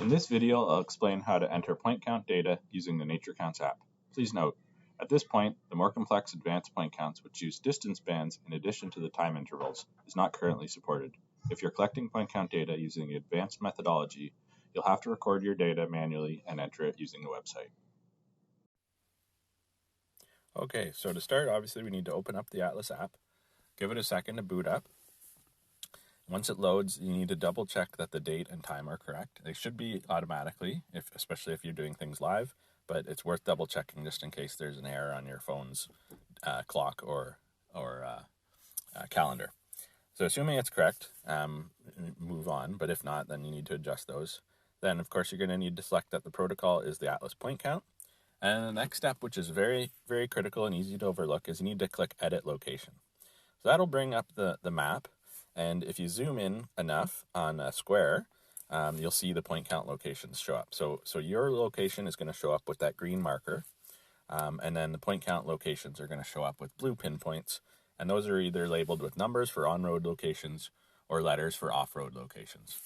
In this video, I'll explain how to enter point count data using the NatureCounts app. Please note, at this point, the more complex advanced point counts, which use distance bands in addition to the time intervals, is not currently supported. If you're collecting point count data using the advanced methodology, you'll have to record your data manually and enter it using the website. Okay, so to start, obviously we need to open up the Atlas app, give it a second to boot up. Once it loads, you need to double check that the date and time are correct. They should be automatically, especially if you're doing things live, but it's worth double checking just in case there's an error on your phone's clock or calendar. So assuming it's correct, move on, but if not, then you need to adjust those. Then, of course, you're going to need to select that the protocol is the Atlas point count. And the next step, which is very, very critical and easy to overlook, is you need to click Edit Location. So that'll bring up the map, and if you zoom in enough on a square, you'll see the point count locations show up. So your location is going to show up with that green marker, and then the point count locations are going to show up with blue pinpoints, and those are either labeled with numbers for on-road locations or letters for off-road locations.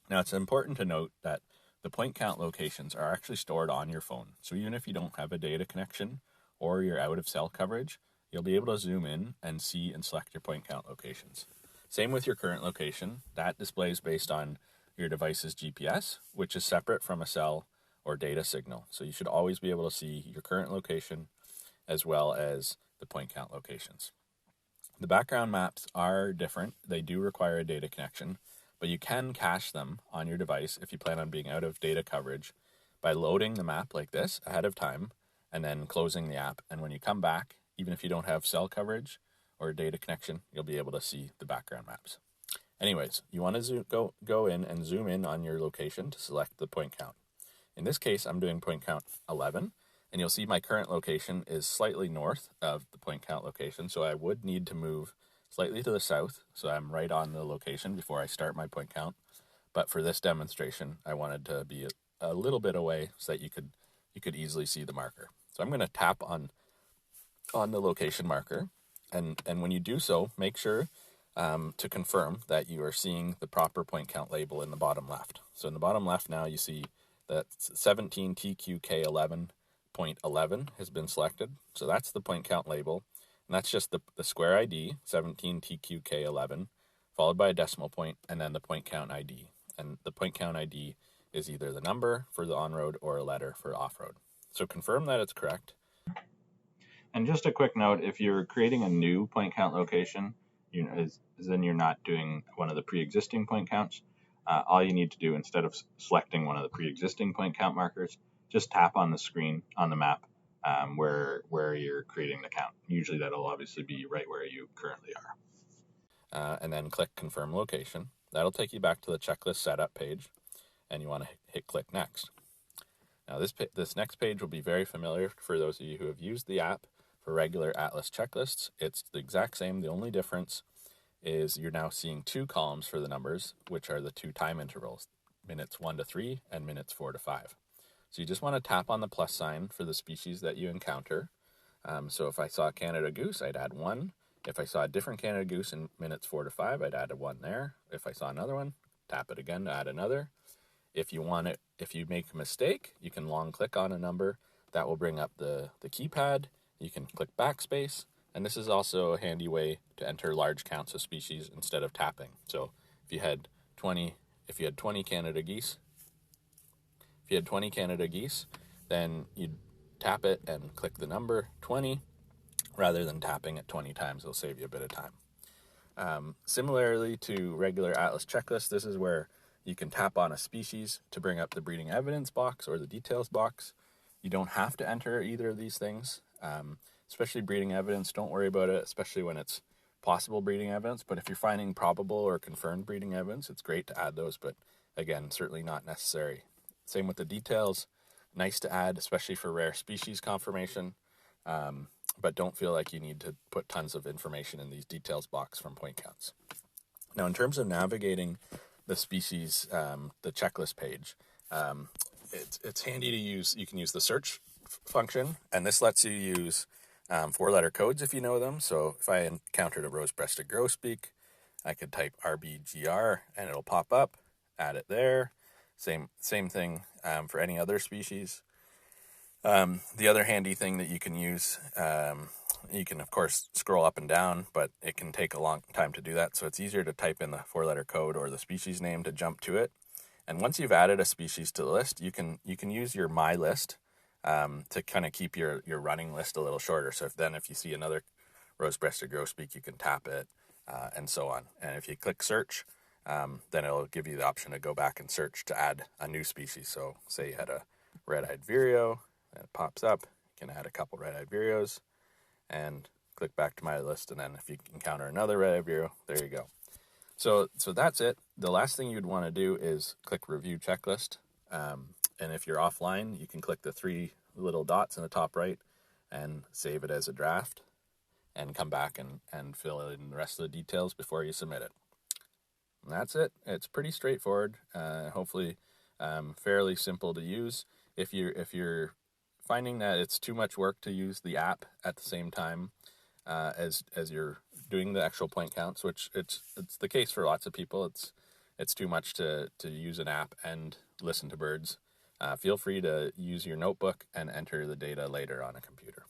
Now, it's important to note that the point count locations are actually stored on your phone. So even if you don't have a data connection or you're out of cell coverage, you'll be able to zoom in and see and select your point count locations. Same with your current location. That displays based on your device's GPS, which is separate from a cell or data signal. So you should always be able to see your current location as well as the point count locations. The background maps are different. They do require a data connection, but you can cache them on your device if you plan on being out of data coverage by loading the map like this ahead of time and then closing the app. And when you come back, even if you don't have cell coverage or a data connection, you'll be able to see the background maps. Anyways, you want to go in and zoom in on your location to select the point count. In this case, I'm doing point count 11, and you'll see my current location is slightly north of the point count location, so I would need to move slightly to the south, so I'm right on the location before I start my point count. But for this demonstration, I wanted to be a little bit away so that you could easily see the marker. So I'm going to tap on the location marker, and when you do so, make sure to confirm that you are seeing the proper point count label in the bottom left. So in the bottom left now you see that 17 TQK11.11 has been selected. So that's the point count label. And that's just the square ID, 17 TQK11, followed by a decimal point, and then the point count ID. And the point count ID is either the number for the on-road or a letter for off-road. So confirm that it's correct. And just a quick note, if you're creating a new point count location, then you're not doing one of the pre-existing point counts. All you need to do, instead of selecting one of the pre-existing point count markers, just tap on the screen on the map where you're creating the count. Usually that'll obviously be right where you currently are. And then click Confirm Location. That'll take you back to the checklist setup page, and you want to hit Click Next. Now this next page will be very familiar for those of you who have used the app for regular Atlas checklists. It's the exact same. The only difference is you're now seeing two columns for the numbers, which are the two time intervals, minutes 1 to 3 and minutes 4 to 5. So you just want to tap on the plus sign for the species that you encounter. So if I saw Canada goose, I'd add 1. If I saw a different Canada goose in minutes 4 to 5, I'd add a 1 there. If I saw another one, tap it again to add another. If you make a mistake, you can long click on a number. That will bring up the keypad. You can click backspace. And this is also a handy way to enter large counts of species instead of tapping. So if you had 20 Canada geese, then you'd tap it and click the number 20 rather than tapping it 20 times. It'll save you a bit of time. Similarly to regular Atlas checklists, this is where you can tap on a species to bring up the breeding evidence box or the details box. You don't have to enter either of these things, especially breeding evidence. Don't worry about it, especially when it's possible breeding evidence. But if you're finding probable or confirmed breeding evidence, it's great to add those, but again, certainly not necessary. Same with the details. Nice to add, especially for rare species confirmation, but don't feel like you need to put tons of information in these details box from point counts. Now, in terms of navigating the species, the checklist page, it's handy to use. You can use the search function, and this lets you use 4-letter codes if you know them. So if I encountered a rose-breasted grosbeak, I could type RBGR and it'll pop up, add it there. Same thing for any other species. The other handy thing that you can use, you can of course scroll up and down, but it can take a long time to do that. So it's easier to type in the 4-letter code or the species name to jump to it. And once you've added a species to the list, you can use your My List to kind of keep your running list a little shorter. So if you see another rose-breasted grosbeak, you can tap it and so on. And if you click search, then it'll give you the option to go back and search to add a new species. So say you had a red-eyed vireo, and it pops up. You can add a couple red-eyed vireos and click back to My List. And then if you encounter another red-eyed vireo, there you go. So that's it. The last thing you'd want to do is click Review Checklist. And if you're offline, you can click the 3 little dots in the top right and save it as a draft and come back and fill in the rest of the details before you submit it. And that's it. It's pretty straightforward. Hopefully fairly simple to use. If you're finding that it's too much work to use the app at the same time as you're doing the actual point counts, which it's the case for lots of people, it's too much to use an app and listen to birds. Feel free to use your notebook and enter the data later on a computer.